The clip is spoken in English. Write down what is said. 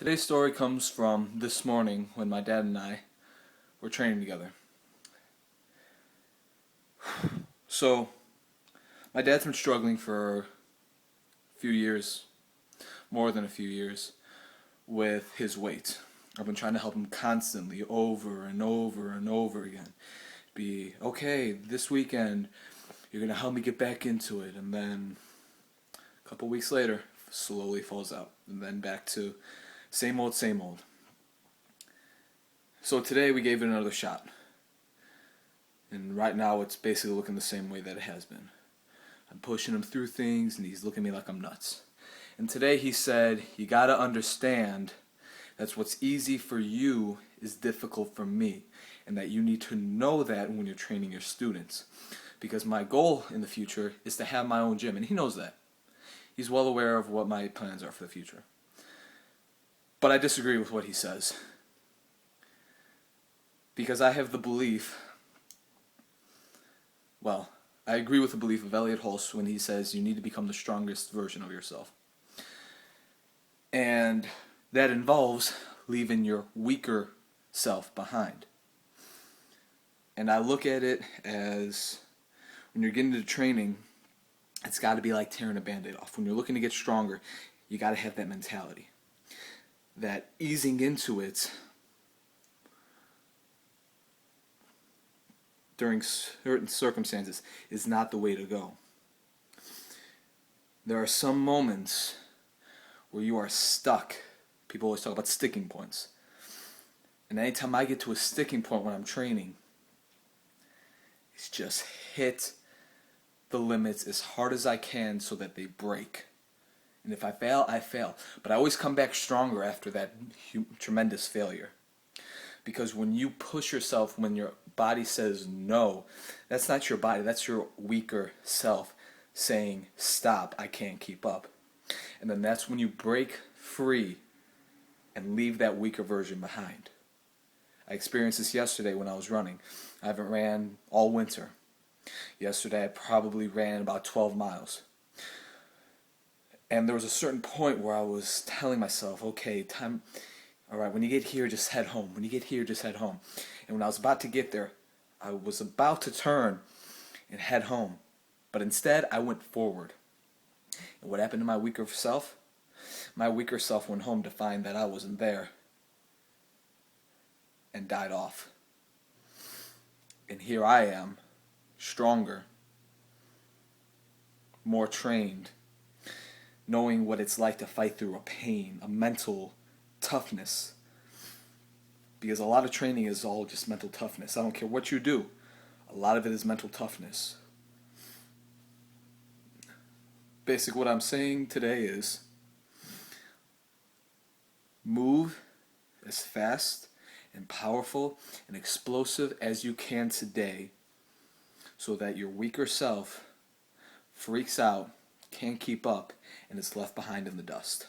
Today's story comes from this morning when my dad and I were training together. So, my dad's been struggling for a few years, more than a few years, with his weight. I've been trying to help him constantly, over and over and over again. Be, okay, this weekend, you're going to help me get back into it. And then, a couple weeks later, slowly falls out. And then back to same old, same old. So today we gave it another shot. And right now it's basically looking the same way that it has been. I'm pushing him through things and he's looking at me like I'm nuts. And today he said, you gotta understand that's what's easy for you is difficult for me. And that you need to know that when you're training your students. Because my goal in the future is to have my own gym. And he knows that. He's well aware of what my plans are for the future. But I disagree with what he says. Because I have the belief, I agree with the belief of Elliot Hulse when he says you need to become the strongest version of yourself. And that involves leaving your weaker self behind. And I look at it as when you're getting into training, it's got to be like tearing a Band-Aid off. When you're looking to get stronger, you got to have that mentality. That easing into it during certain circumstances is not the way to go. There are some moments where you are stuck. People always talk about sticking points. And anytime I get to a sticking point when I'm training, it's just hit the limits as hard as I can so that they break. And if I fail, I fail. But I always come back stronger after that tremendous failure. Because when you push yourself, when your body says no, that's not your body, that's your weaker self saying, stop, I can't keep up. And then that's when you break free and leave that weaker version behind. I experienced this yesterday when I was running. I haven't ran all winter. Yesterday I probably ran about 12 miles. And there was a certain point where I was telling myself, okay, time, all right, when you get here, just head home. When you get here, just head home. And when I was about to get there, I was about to turn and head home. But instead, I went forward. And what happened to my weaker self? My weaker self went home to find that I wasn't there and died off. And here I am, stronger, more trained, knowing what it's like to fight through a pain, a mental toughness. Because a lot of training is all just mental toughness. I don't care what you do. A lot of it is mental toughness. Basically what I'm saying today is move as fast and powerful and explosive as you can today so that your weaker self freaks out, can't keep up, and is left behind in the dust.